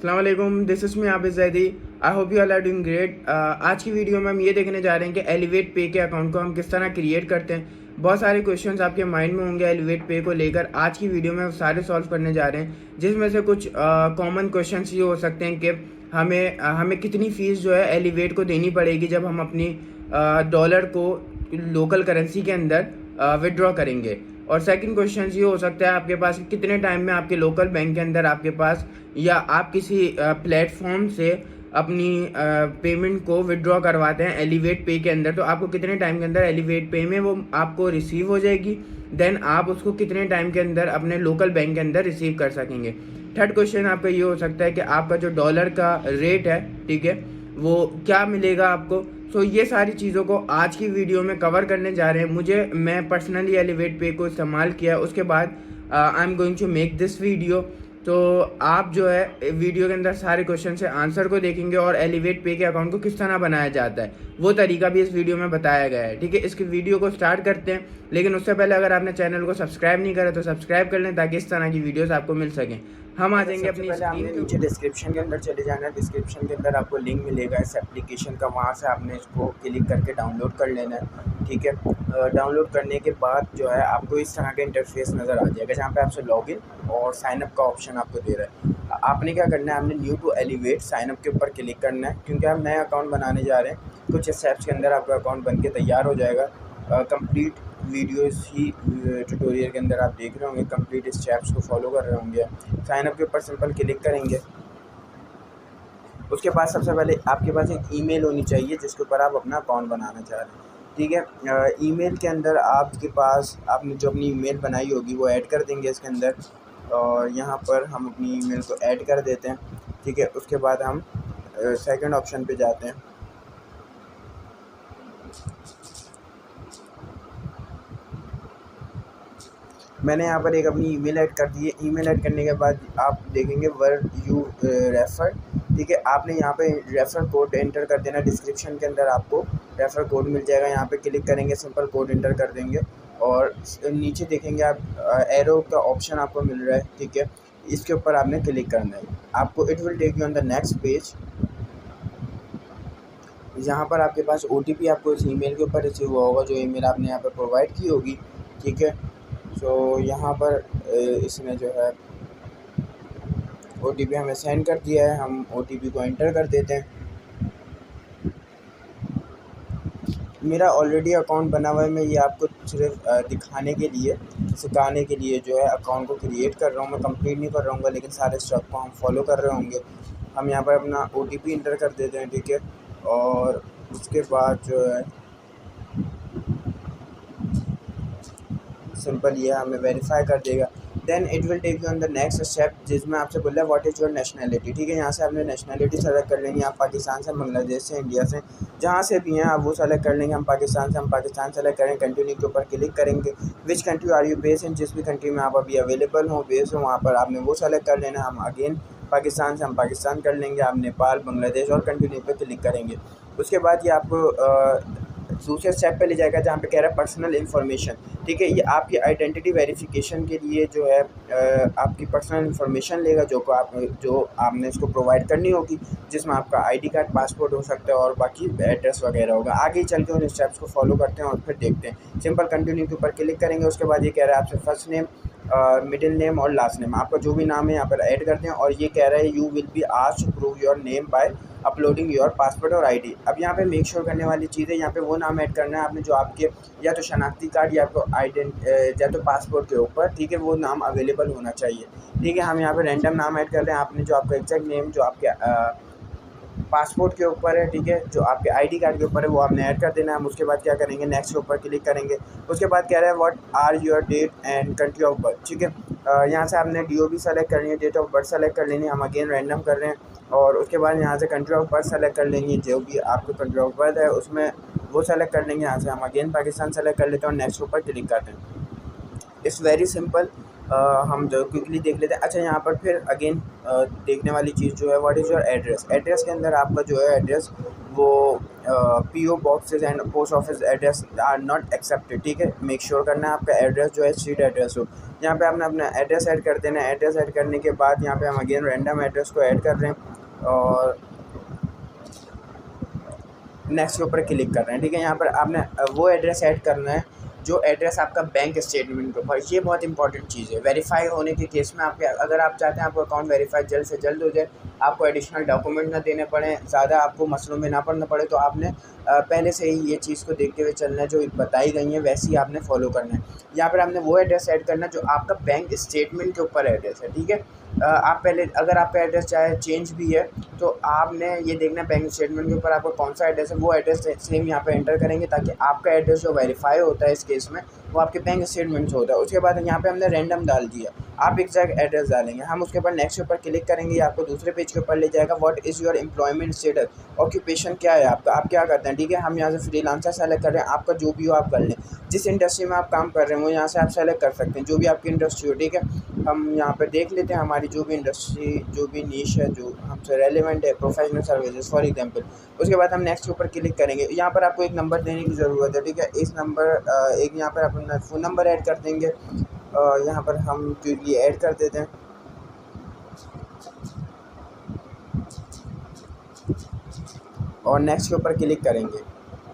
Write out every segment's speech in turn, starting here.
अस्सलामुअलैकुम, this is me Abid Zaidi. I hope you all are doing great. आज की video में हम ये देखने जा रहे हैं कि एलिवेट पे के अकाउंट को हम किस तरह क्रिएट करते हैं। बहुत सारे क्वेश्चंस आपके माइंड में होंगे एलिवेट पे को लेकर। आज की वीडियो में सारे सॉल्व करने जा रहे हैं, जिसमें से कुछ कॉमन क्वेश्चंस ये हो सकते हैं कि हमें कितनी फ़ीस जो है एलिवेट को देनी पड़ेगी जब हम अपनी डॉलर को लोकल करेंसी के अंदर विड्रॉ करेंगे। और सेकंड क्वेश्चन ये हो सकता है आपके पास कितने टाइम में आपके लोकल बैंक के अंदर आपके पास या आप किसी प्लेटफॉर्म से अपनी पेमेंट को विड्रॉ करवाते हैं एलिवेट पे के अंदर, तो आपको कितने टाइम के अंदर एलिवेट पे में वो आपको रिसीव हो जाएगी, देन आप उसको कितने टाइम के अंदर अपने लोकल बैंक के अंदर रिसीव कर सकेंगे। थर्ड क्वेश्चन आपका ये हो सकता है कि आपका जो डॉलर का रेट है, ठीक है, वो क्या मिलेगा आपको। सो ये सारी चीज़ों को आज की वीडियो में कवर करने जा रहे हैं। मैं पर्सनली एलिवेट पे को इस्तेमाल किया, उसके बाद I am going to make this video. तो आप जो है वीडियो के अंदर सारे क्वेश्चन से आंसर को देखेंगे और एलिवेट पे के अकाउंट को किस तरह बनाया जाता है वो तरीका भी इस वीडियो में बताया गया है, ठीक है। इसकी वीडियो को स्टार्ट करते हैं, लेकिन उससे पहले अगर आपने चैनल को सब्सक्राइब नहीं करा तो सब्सक्राइब कर लें ताकि इस तरह की वीडियोस आपको मिल सकें। हम आ जाएंगे अपनी स्क्रीन पे। नीचे डिस्क्रिप्शन के अंदर चले जाना है। डिस्क्रिप्शन के अंदर आपको लिंक मिलेगा इस एप्लीकेशन का, वहाँ से आपने इसको क्लिक करके डाउनलोड कर लेना है, ठीक है। डाउनलोड करने के बाद जो है आपको इस तरह का इंटरफेस नज़र आ जाएगा, जहाँ पे आपसे लॉगिन और साइनअप का ऑप्शन आपको दे रहा है। आपने क्या करना है, आपने न्यू टू एलिवेट साइनअप के ऊपर क्लिक करना है, क्योंकि आप नया अकाउंट बनाने जा रहे हैं। कुछ स्टेप्स के अंदर आपका अकाउंट बन के तैयार हो जाएगा। कंप्लीट वीडियोस ही ट्यूटोरियल के अंदर आप देख रहे होंगे, कंप्लीट स्टेप्स को फॉलो कर रहे होंगे। साइन अप के ऊपर सिंपल क्लिक करेंगे। उसके बाद सबसे पहले आपके पास एक ईमेल होनी चाहिए जिसके ऊपर आप अपना अकाउंट बनाना चाह रहे हैं, ठीक है। ईमेल के अंदर आपके पास आपने जो अपनी ईमेल बनाई होगी वो ऐड कर देंगे इसके अंदर, और यहाँ पर हम अपनी ईमेल को ऐड कर देते हैं, ठीक है। उसके बाद हम सेकंड ऑप्शन पे जाते हैं। मैंने यहाँ पर एक अपनी ईमेल ऐड कर दी है। ईमेल ऐड करने के बाद आप देखेंगे वर्ड यू रेफ़र, ठीक है। आपने यहाँ पे रेफ़र कोड एंटर कर देना। डिस्क्रिप्शन के अंदर आपको रेफ़र कोड मिल जाएगा, यहाँ पे क्लिक करेंगे, सिंपल कोड एंटर कर देंगे और नीचे देखेंगे आप एरो का ऑप्शन आपको मिल रहा है, ठीक है। इसके ऊपर आपने क्लिक करना है। आपको it will take you on the next page. यहाँ पर आपके पास OTP आपको इस ईमेल के ऊपर रिसीव हुआ होगा, जो ईमेल आपने यहाँ पर प्रोवाइड की होगी, ठीक है। तो यहाँ पर इसने जो है OTP हमें सेंड कर दिया है, हम OTP को एंटर कर देते हैं। मेरा ऑलरेडी अकाउंट बना हुआ है, मैं ये आपको सिर्फ दिखाने के लिए, सिखाने के लिए जो है अकाउंट को क्रिएट कर रहा हूँ। मैं कंप्लीट नहीं कर रहा हूँ, लेकिन सारे स्टेप को हम फॉलो कर रहे होंगे। हम यहाँ पर अपना OTP एंटर कर देते हैं, ठीक है। और उसके बाद जो है सिंपल ये हमें वेरीफाई कर देगा। Then it will take you on the next step, जिसमें आपसे बोल रहा है व्हाट इज़ योर नेशनैलिटी, ठीक है। यहाँ से आपने नेशनैलिटी सेलेक्ट कर लेंगे। आप पाकिस्तान से, बांग्लादेश से, इंडिया से, जहाँ से भी हैं आप वो सेलेक्ट कर लेंगे। हम पाकिस्तान से, हम पाकिस्तान सेलेक्ट करें, कंटिन्यू के ऊपर क्लिक करेंगे। Which country are you base in, जिस भी कंट्री में आप अभी अवेलेबल हो, बेस हो, वहाँ पर आपने वो सेलेक्ट कर लेना। हम अगेन पाकिस्तान से हम पाकिस्तान कर लेंगे, आप नेपाल, बांग्लादेश और कंटिन्यू पे क्लिक करेंगे। उसके बाद ये आपको दूसरे स्टेप पे ले जाएगा, जहाँ पे कह रहा है पर्सनल इन्फॉर्मेशन, ठीक है। ये आपकी आइडेंटिटी वेरिफिकेशन के लिए जो है आपकी पर्सनल इन्फॉर्मेशन लेगा, जो आपने इसको प्रोवाइड करनी होगी, जिसमें आपका ID कार्ड, पासपोर्ट हो सकता है और बाकी एड्रेस वगैरह होगा। आगे चल के उन स्टेप्स को फॉलो करते हैं और फिर देखते हैं। सिंपल कंटिन्यू के ऊपर क्लिक करेंगे। उसके बाद ये कह रहा है आपसे फर्स्ट नेम, मिडिल नेम और लास्ट नेम, आपका जो भी नाम है यहाँ पर ऐड करते हैं। और ये कह रहा है you will be asked to prove your name by uploading your passport और ID। अब यहाँ पे मेक श्योर करने वाली चीज़ है, यहाँ पे वो नाम ऐड करना है आपने जो आपके या तो शनाख्ती कार्ड या तो या तो पासपोर्ट के ऊपर, ठीक है, वो नाम अवेलेबल होना चाहिए, ठीक है। हम यहाँ पे रैंडम नाम ऐड कर रहे हैं। आपने जो आपका एग्जैक्ट नेम जो आपके पासपोर्ट के ऊपर है, ठीक है, जो आपके ID कार्ड के ऊपर है, वो आपने ऐड कर देना है। हम उसके बाद क्या करेंगे, नेक्स्ट के ऊपर क्लिक करेंगे। उसके बाद कह रहा है what are your date and country of birth, ठीक है। यहाँ से आपने DOB सेलेक्ट करनी है, डेट ऑफ बर्थ सेलेक्ट कर लेनी है। हम अगेन रैंडम कर रहे हैं। और उसके बाद यहाँ से कंट्री ऑफ बर्थ सेलेक्ट कर लेंगे, जो भी आपको कंट्री ऑफ बर्थ है उसमें वो सेलेक्ट कर लेंगे। यहाँ से हम अगेन पाकिस्तान सेलेक्ट कर लेते हैं और नेक्स्ट के ऊपर क्लिक करते हैं। It's very simple. हम जो क्विकली देख लेते हैं। अच्छा, यहाँ पर फिर अगेन देखने वाली चीज़ जो है what is your address. Address के अंदर आपका जो है एड्रेस वो PO boxes and post office address are not accepted, ठीक है। मेक श्योर करना है आपका एड्रेस जो है स्ट्रीट एड्रेस हो। यहाँ पे आपने अपना एड्रेस ऐड कर देना है। एड्रेस ऐड करने के बाद यहाँ पे हम अगेन रैंडम एड्रेस को ऐड कर रहे हैं और नेक्स्ट के ऊपर क्लिक कर रहे हैं। ठीक है, यहाँ पर आपने वो एड्रेस ऐड करना है जो एड्रेस आपका बैंक स्टेटमेंट के ऊपर। ये बहुत इंपॉर्टेंट चीज़ है। वेरीफाई होने के केस में आपके, अगर आप चाहते हैं आपको अकाउंट वेरीफाई जल्द से जल्द हो जाए, आपको एडिशनल डॉक्यूमेंट ना देने पड़े, ज़्यादा आपको मसलों में ना पड़ना पड़े, तो आपने पहले से ही ये चीज़ को देखते हुए चलना है। जो बताई गई है वैसे ही आपने फॉलो करना है। यहाँ पर आपने वो एड्रेस ऐड करना है जो आपका बैंक स्टेटमेंट के ऊपर एड्रेस है। ठीक है, आप पहले, अगर आपका एड्रेस चाहे चेंज भी है तो आपने ये देखना है बैंक स्टेटमेंट के ऊपर आपका कौन सा एड्रेस है, वो एड्रेस सेम यहाँ पे एंटर करेंगे ताकि आपका एड्रेस जो वेरीफाई होता है इस केस में वो आपके बैंक स्टेटमेंट से होता है। उसके बाद यहाँ पे हमने रैंडम डाल दिया, आप एग्जैक्ट एड्रेस डालेंगे। हम उसके ऊपर नेक्स्ट के ऊपर क्लिक करेंगे, आपको दूसरे पेज के ऊपर ले जाएगा। What is your employment status, occupation क्या है आपका, आप क्या करते हैं। ठीक है, हम यहाँ से फ्रीलांसर सेलेक्ट कर रहे हैं, आपका जो भी हो आप कर लें। जिस इंडस्ट्री में आप काम कर रहे हैं वो यहाँ से आप सेलेक्ट कर सकते हैं, जो भी आपकी इंडस्ट्री हो। ठीक है, हम यहाँ पर देख लेते हैं हमारी जो भी इंडस्ट्री, जो भी नीश है जो हमसे रेलिवेंट है, प्रोफेशनल सर्विसेज फॉर एग्जांपल। उसके बाद हम नेक्स्ट के ऊपर क्लिक करेंगे। यहाँ पर आपको एक नंबर देने की ज़रूरत है। ठीक है, इस नंबर एक यहाँ पर अपना फ़ोन नंबर ऐड कर देंगे। यहाँ पर हम क्विकली ऐड कर देते हैं और नेक्स्ट के ऊपर क्लिक करेंगे।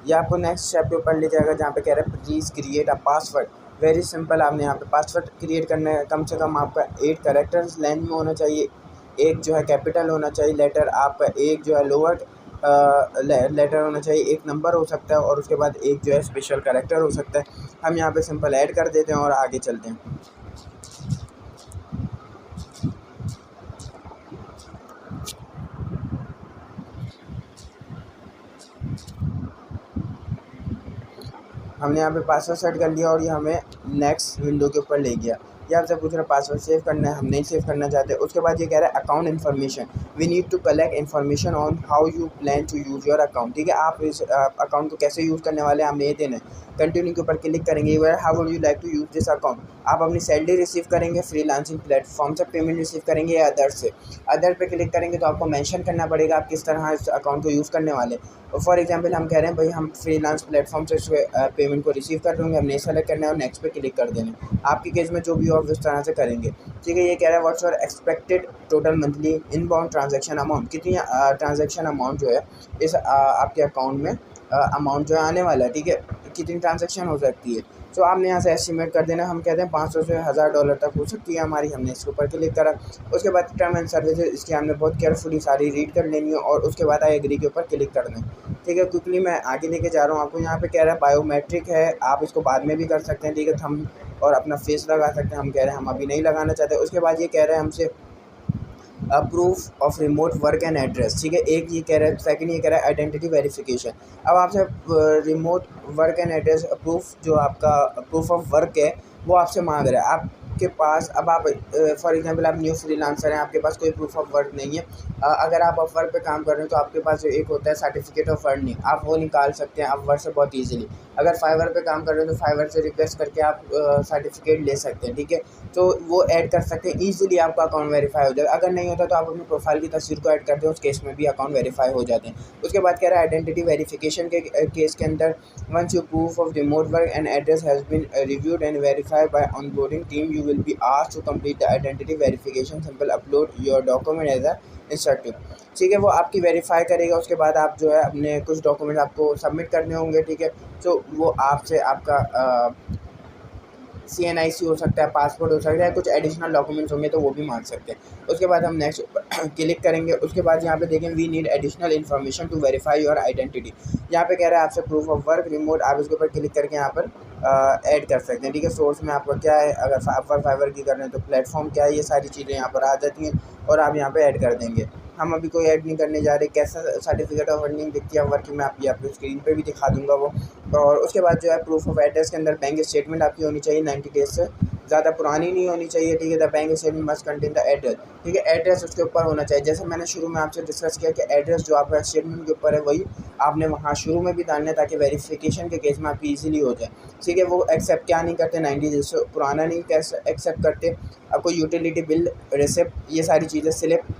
ये आपको नेक्स्ट स्टेप के ऊपर ले जाएगा जहाँ पे कह रहा है please create a password. Very simple, आपने यहाँ पे पासवर्ड क्रिएट करना है। कम से कम आपका 8 कैरेक्टर्स लेंथ में होना चाहिए, एक जो है कैपिटल होना चाहिए लेटर, आपका एक जो है लोअर लेटर होना चाहिए, एक नंबर हो सकता है और उसके बाद एक जो है स्पेशल कैरेक्टर हो सकता है। हम यहाँ पे सिंपल ऐड कर देते हैं और आगे चलते हैं। हमने यहाँ पे पासवर्ड सेट कर लिया और ये हमें नेक्स्ट विंडो के ऊपर ले गया। ये आपसे पूछ रहा है पासवर्ड सेव करना है, हम नहीं सेव करना चाहते। उसके बाद ये कह रहा है account information, we need to collect information on how you plan to use your account. ठीक है, आप इस अकाउंट को कैसे यूज़ करने वाले हैं हमें ये देना है। कंटिन्यू के ऊपर क्लिक करेंगे। How would you like to use this account, आप अपनी सैलरी रिसीव करेंगे फ्रीलांसिंग प्लेटफॉर्म से, पेमेंट रिसीव करेंगे या अदर से। अदर पे क्लिक करेंगे तो आपको मेंशन करना पड़ेगा आप किस तरह इस अकाउंट को यूज़ करने वाले। फॉर एग्जांपल हम कह रहे हैं भाई हम फ्रीलांस प्लेटफॉर्म से इस पेमेंट को रिसीव कर लेंगे, हमने सेलेक्ट करना है और नेक्स्ट पे क्लिक कर देना। आपकी केस में जो भी हो आप उस तरह से करेंगे। ठीक है, ये कह रहा है what's your expected total monthly inbound transaction amount, कितनी ट्रांजैक्शन अमाउंट जो है इस आपके अकाउंट में अमाउंट जो है आने वाला है। ठीक है, कितनी ट्रांजैक्शन हो सकती है, तो आपने यहाँ से एस्टिमेट कर देना। हम कहते हैं $500 से $1000 तक हो सकती है हमारी। हमने इसके ऊपर क्लिक करा। उसके बाद टर्म एंड सर्विसेज इसकी हमने बहुत केयरफुली सारी रीड कर लेनी है और उसके बाद आई एग्री के ऊपर क्लिक कर दें। ठीक है, क्विकली मैं आगे लेके जा रहा हूँ आपको। यहाँ पे कह रहा है बायोमेट्रिक है, आप इसको बाद में भी कर सकते हैं। ठीक है, थंब और अपना फेस लगा सकते हैं। हम कह रहे हैं हम अभी नहीं लगाना चाहते। उसके बाद ये कह रहे हैं हमसे proof of remote work and address. ठीक है, एक ये कह रहा है, सेकंड ये कह रहा है आइडेंटिटी वेरिफिकेशन। अब आपसे remote work and address proof, जो आपका प्रूफ ऑफ वर्क है वो आपसे मांग रहा है। आपके पास, अब आप फॉर एग्जांपल आप न्यू फ्रीलांसर हैं, आपके पास कोई प्रूफ ऑफ वर्क नहीं है। अगर आप अपवर्क पे काम कर रहे हैं तो आपके पास जो एक होता है सर्टिफिकेट ऑफ अर्निंग, आप वो निकाल सकते हैं अपवर्क से बहुत ईजिली। अगर फाइवर पे काम कर रहे हैं तो फाइवर से रिक्वेस्ट करके आप सर्टिफिकेट ले सकते हैं। ठीक है, तो वो ऐड कर सकते हैं, ईजिली आपका अकाउंट वेरीफाई हो जाएगा। अगर नहीं होता तो आप अपनी प्रोफाइल की तस्वीर को ऐड करते हैं, उस केस में भी अकाउंट वेरीफाई हो जाते हैं। उसके बाद कह रहा है आइडेंटिटी वेरिफिकेशन के केस के अंदर once your proof of remote work and address has been reviewed and verified by onboarding team, you will be asked to complete the identity verification, simple upload your document as a instructive. ठीक है, वो आपकी verify करेगा। उसके बाद आप जो है अपने कुछ डॉक्यूमेंट आपको सबमिट करने होंगे। ठीक है, तो वो आपसे आपका CNIC हो सकता है, पासपोर्ट हो सकता है, कुछ एडिशनल डॉक्यूमेंट्स होंगे तो वो भी मांग सकते हैं। उसके बाद हम नेक्स्ट क्लिक करेंगे। उसके बाद यहाँ पे देखें we need additional information to verify your identity. यहाँ पे कह रहा है आपसे प्रूफ ऑफ वर्क रिमोट, आप इसके ऊपर क्लिक करके यहाँ पर ऐड कर सकते हैं। ठीक है, सोर्स में आपका क्या है, अगर फाइवर की कर रहे हैं तो प्लेटफॉर्म क्या है, ये सारी चीज़ें यहाँ पर आ जाती हैं और आप यहाँ पर ऐड कर देंगे। हम अभी कोई ऐड नहीं करने जा रहे। कैसा सर्टिफिकेट ऑफ अर्निंग दिखती है वर्क की, मैं आपको स्क्रीन पे भी दिखा दूंगा वो। और उसके बाद जो है प्रूफ ऑफ एड्रेस के अंदर बैंक स्टेटमेंट आपकी होनी चाहिए, 90 डेज से ज़्यादा पुरानी नहीं होनी चाहिए। ठीक है, the bank statement must contain the address. ठीक है, एड्रेस उसके ऊपर होना चाहिए। जैसे मैंने शुरू में आपसे डिस्कस किया कि एड्रेस जो आपका स्टेटमेंट के ऊपर है वही आपने वहाँ शुरू में भी डालना है ताकि वेरिफिकेशन के केस में आपकी ईजिली हो जाए। ठीक है, वो एक्सेप्ट क्या नहीं करते, 90 डेज से पुराना नहीं एक्सेप्ट करते। आपको यूटिलिटी बिल, रिसिप्ट, ये सारी चीज़ें स्लिप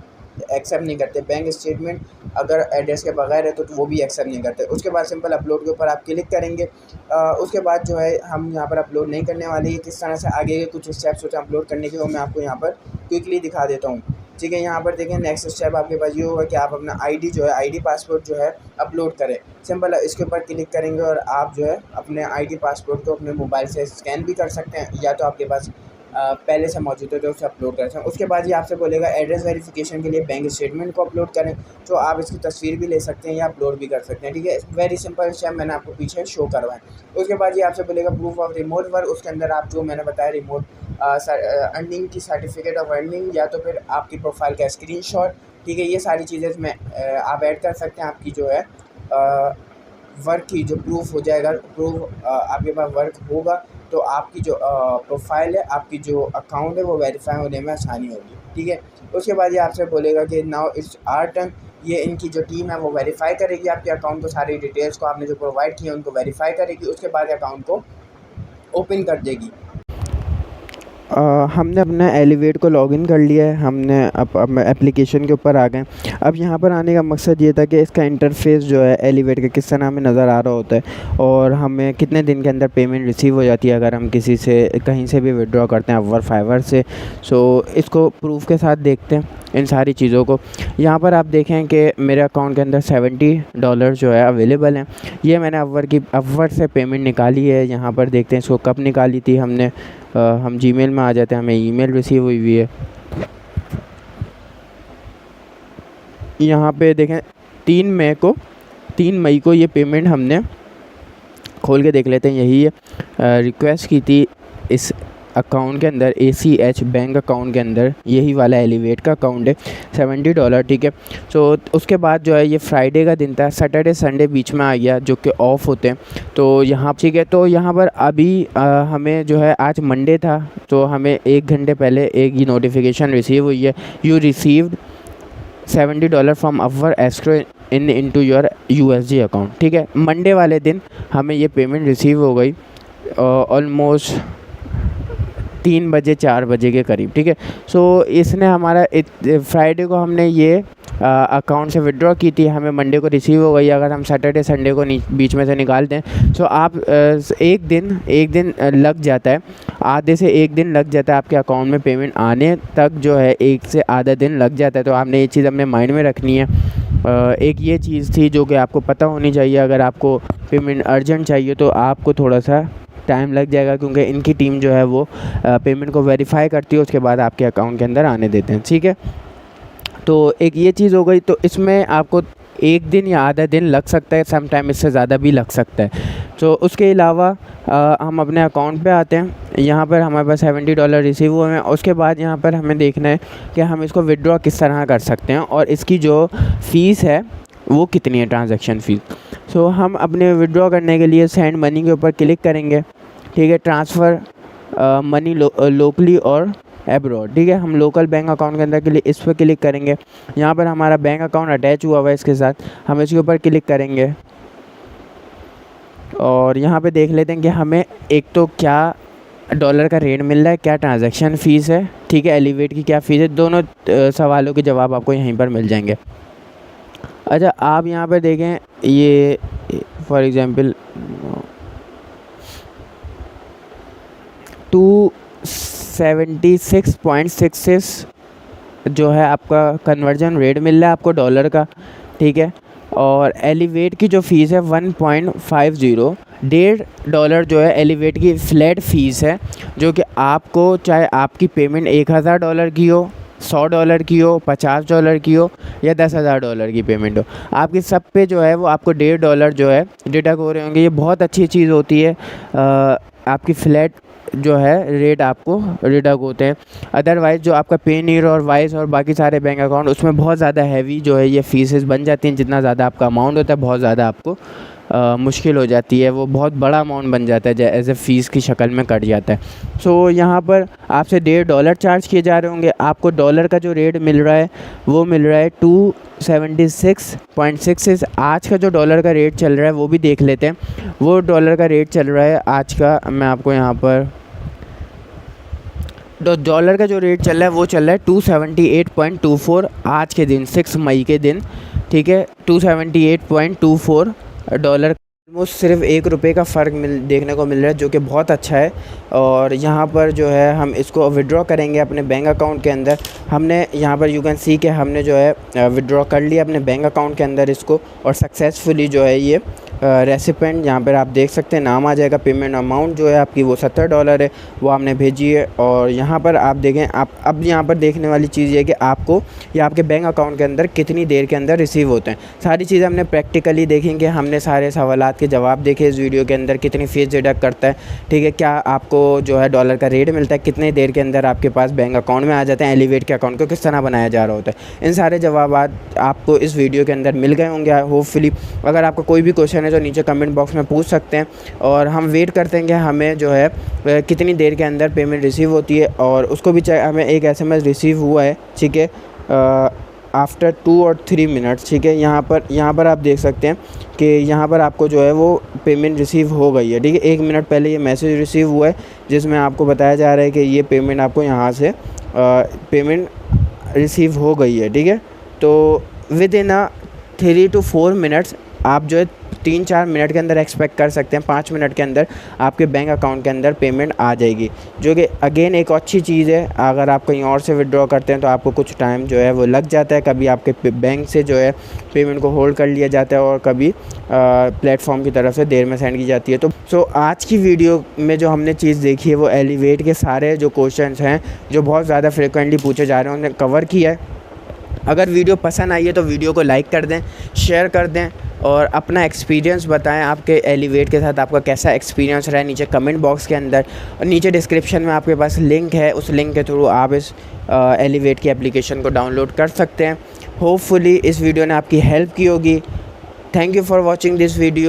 एक्सेप्ट नहीं करते। बैंक स्टेटमेंट अगर एड्रेस के बगैर है तो वो भी एक्सेप्ट नहीं करते। उसके बाद सिंपल अपलोड के ऊपर आप क्लिक करेंगे। उसके बाद जो है हम यहाँ पर अपलोड नहीं करने वाले हैं। किस तरह से आगे के कुछ स्टेप्स होते हैं अपलोड करने के, वो मैं आपको यहाँ पर क्विकली दिखा देता हूँ। ठीक है, यहाँ पर देखें नेक्स्ट स्टेप आपके पास ये होगा कि आप अपना आईडी जो है आईडी पासपोर्ट जो है अपलोड करें। सिंपल इसके ऊपर क्लिक करेंगे और आप जो है अपने आईडी पासपोर्ट को अपने मोबाइल से स्कैन भी कर सकते हैं, या तो आपके पास पहले से मौजूद है तो उसे अपलोड कर सकते हैं। उसके बाद ये आपसे बोलेगा एड्रेस वेरिफिकेशन के लिए बैंक स्टेटमेंट को अपलोड करें, तो आप इसकी तस्वीर भी ले सकते हैं या अपलोड भी कर सकते हैं। ठीक है, वेरी सिंपल स्टेप मैंने आपको पीछे शो करवाएं। उसके बाद ये आपसे बोलेगा प्रूफ ऑफ रिमोट वर्क, उसके अंदर आप जो मैंने बताया रिमोट अर्निंग की सर्टिफिकेट ऑफ अर्निंग या तो फिर आपकी प्रोफाइल का स्क्रीनशॉट। ठीक है, ये सारी चीज़ें इसमें आप ऐड कर सकते हैं। आपकी जो है वर्क की जो प्रूफ हो जाएगा, प्रूफ आपके पास वर्क होगा तो आपकी जो प्रोफाइल है, आपकी जो अकाउंट है वो वेरीफाई होने में आसानी होगी। ठीक है, उसके बाद ये आपसे बोलेगा कि नाउ इट्स आवर टर्न, ये इनकी जो टीम है वो वेरीफाई करेगी आपके अकाउंट को, सारी डिटेल्स को आपने जो प्रोवाइड किए उनको वेरीफाई करेगी। उसके बाद अकाउंट को ओपन कर देगी। हमने अपना एलिवेट को लॉगिन कर लिया है, हमने अब एप्लीकेशन के ऊपर आ गए। अब यहाँ पर आने का मकसद ये था कि इसका इंटरफेस जो है एलिवेट का किस तरह हमें नज़र आ रहा होता है और हमें कितने दिन के अंदर पेमेंट रिसीव हो जाती है अगर हम किसी से कहीं से भी विड्रॉ करते हैं अपवर्क फाइवर से। सो इसको प्रूफ के साथ देखते हैं इन सारी चीज़ों को। यहाँ पर आप देखें कि मेरे अकाउंट के अंदर $70 जो है अवेलेबल हैं। ये मैंने अपवर्क से पेमेंट निकाली है। यहाँ पर देखते हैं इसको कब निकाली थी हमने। हम जीमेल में आ जाते हैं, हमें ईमेल रिसीव हुई है। यहाँ पे देखें 3 मई को ये पेमेंट हमने खोल के देख लेते हैं। यही है रिक्वेस्ट की थी इस अकाउंट के अंदर, ACH बैंक अकाउंट के अंदर, यही वाला एलिवेट का अकाउंट है $70। ठीक है, तो उसके बाद जो है ये फ्राइडे का दिन था, सैटरडे संडे बीच में आ गया जो कि ऑफ होते हैं। तो यहाँ ठीक है, तो यहाँ पर अभी हमें जो है आज मंडे था तो हमें 1 घंटे पहले एक ही नोटिफिकेशन रिसीव हुई है, you received $70 from Upwork escrow into your USD account. ठीक है, मंडे वाले दिन हमें ये पेमेंट रिसीव हो गई ऑलमोस्ट 3 बजे 4 बजे के करीब। ठीक है, सो इसने हमारा फ्राइडे को हमने ये अकाउंट से विड्रॉ की थी, हमें मंडे को रिसीव हो गई। अगर हम सैटरडे संडे को बीच में से निकालते हैं तो आप एक दिन लग जाता है, आधे से 1 दिन लग जाता है आपके अकाउंट में पेमेंट आने तक, जो है 1 से आधा दिन लग जाता है। तो आपने ये चीज़ अपने माइंड में रखनी है। एक ये चीज़ थी जो कि आपको पता होनी चाहिए, अगर आपको पेमेंट अर्जेंट चाहिए तो आपको थोड़ा सा टाइम लग जाएगा, क्योंकि इनकी टीम जो है वो पेमेंट को वेरीफाई करती है, उसके बाद आपके अकाउंट के अंदर आने देते हैं। ठीक है, तो एक ये चीज़ हो गई। तो इसमें आपको 1 दिन या आधा दिन लग सकता है, सम टाइम इससे ज़्यादा भी लग सकता है। तो उसके अलावा हम अपने अकाउंट पे आते हैं। यहाँ पर हमारे पास $70 रिसीव हुए हैं। उसके बाद यहाँ पर हमें देखना है कि हम इसको विड्रॉ किस तरह कर सकते हैं और इसकी जो फ़ीस है वो कितनी है, ट्रांजैक्शन फ़ीस। सो हम अपने विड्रॉ करने के लिए सेंड मनी के ऊपर क्लिक करेंगे। ठीक है, ट्रांसफ़र मनी लोकली और एब्रॉड। ठीक है, हम लोकल बैंक अकाउंट के अंदर के लिए इस पर क्लिक करेंगे। यहाँ पर हमारा बैंक अकाउंट अटैच हुआ हुआ है इसके साथ, हम इसके ऊपर क्लिक करेंगे और यहाँ पे देख लेते हैं कि हमें एक तो क्या डॉलर का रेट मिल रहा है, क्या ट्रांजैक्शन फ़ीस है। ठीक है, एलिवेट की क्या फ़ीस है, दोनों सवालों के जवाब आपको यहीं पर मिल जाएंगे। अच्छा, आप यहाँ पर देखें, ये फॉर एग्ज़ाम्पल 276.66 जो है आपका कन्वर्जन रेट मिल रहा है आपको डॉलर का। ठीक है, और एलिवेट की जो फ़ीस है 1.50, $1.5 जो है एलिवेट की फ्लैट फ़ीस है, जो कि आपको चाहे आपकी पेमेंट $1000 की हो, $100 की हो, $50 की हो या $10,000 की पेमेंट हो, आपकी सब पे जो है वो आपको $1.5 जो है डिडक्ट हो रहे होंगे। ये बहुत अच्छी चीज़ होती है, आपकी फ्लैट जो है रेट आपको डिडक्ट होते हैं। अदरवाइज़ जो आपका पेनीर और वाइस और बाकी सारे बैंक अकाउंट, उसमें बहुत ज़्यादा हैवी जो है ये फ़ीसेस बन जाती हैं। जितना ज़्यादा आपका अमाउंट होता है बहुत ज़्यादा आपको मुश्किल हो जाती है, वो बहुत बड़ा अमाउंट बन जाता है, एज ए फ़ीस की शक्ल में कट जाता है। सो यहाँ पर आपसे $1.5 चार्ज किए जा रहे होंगे। आपको डॉलर का जो रेट मिल रहा है वो मिल रहा है 276.66। आज का जो डॉलर का रेट चल रहा है वो भी देख लेते हैं। वो डॉलर का रेट चल रहा है आज का, मैं आपको यहाँ पर डॉलर का जो रेट चल रहा है वो चल रहा है 278.24 आज के दिन, 6 मई के दिन ठीक है, $278.24 ऑलमोस्ट सिर्फ ₹1 का फ़र्क देखने को मिल रहा है, जो कि बहुत अच्छा है। और यहाँ पर जो है हम इसको विड्रॉ करेंगे अपने बैंक अकाउंट के अंदर। हमने यहाँ पर यू कैन सी कि हमने जो है विड्रॉ कर लिया अपने बैंक अकाउंट के अंदर इसको, और सक्सेसफुली जो है ये रेसिपेंट यहाँ पर आप देख सकते हैं नाम आ जाएगा। पेमेंट अमाउंट जो है आपकी वो $70 है, वो आपने भेजी है। और यहाँ पर आप देखें, आप अब यहाँ पर देखने वाली चीज़ ये है कि आपको या आपके बैंक अकाउंट के अंदर कितनी देर के अंदर रिसीव होते हैं। सारी चीज़ें हमने प्रैक्टिकली देखेंगे, हमने सारे सवालात के जवाब देखे इस वीडियो के अंदर। कितनी फ़ीस डिडक्ट करता है, ठीक है, क्या आपको जो है डॉलर का रेट मिलता है, कितने देर के अंदर आपके पास बैंक अकाउंट में आ जाते हैं, एलिवेट के अकाउंट को किस तरह बनाया जा रहा होता है। इन सारे जवाब आपको इस वीडियो के अंदर मिल गए होंगे होपफुली। अगर आपका कोई भी क्वेश्चन है तो नीचे कमेंट बॉक्स में पूछ सकते हैं, और हम वेट करते हैं कि हमें जो है कितनी देर के अंदर पेमेंट रिसीव होती है। और उसको भी हमें एक SMS रिसीव हुआ है, ठीक है, आफ्टर 2 और 3 मिनट्स, ठीक है। यहाँ पर आप देख सकते हैं कि यहाँ पर आपको जो है वो पेमेंट रिसीव हो गई है, ठीक है। 1 मिनट पहले ये मैसेज रिसीव हुआ है जिसमें आपको बताया जा रहा है कि ये पेमेंट आपको यहाँ से पेमेंट रिसीव हो गई है, ठीक है। तो विद इन 3 to 4 मिनट्स आप जो है 3-4 मिनट के अंदर एक्सपेक्ट कर सकते हैं, 5 मिनट के अंदर आपके बैंक अकाउंट के अंदर पेमेंट आ जाएगी, जो कि अगेन एक अच्छी चीज़ है। अगर आप कहीं और से विड्रॉ करते हैं तो आपको कुछ टाइम जो है वो लग जाता है, कभी आपके बैंक से जो है पेमेंट को होल्ड कर लिया जाता है और कभी प्लेटफॉर्म की तरफ से देर में सेंड की जाती है। तो आज की वीडियो में जो हमने चीज़ देखी है वो एलिवेट के सारे जो क्वेश्चन हैं जो बहुत ज़्यादा फ्रिक्वेंटली पूछे जा रहे हैं उन्हें कवर किया है। अगर वीडियो पसंद आई है तो वीडियो को लाइक कर दें, शेयर कर दें, और अपना एक्सपीरियंस बताएं आपके एलिवेट के साथ आपका कैसा एक्सपीरियंस रहा है नीचे कमेंट बॉक्स के अंदर। और नीचे डिस्क्रिप्शन में आपके पास लिंक है, उस लिंक के थ्रू आप इस एलिवेट की एप्लीकेशन को डाउनलोड कर सकते हैं। होपफुली इस वीडियो ने आपकी हेल्प की होगी। Thank you for watching this video.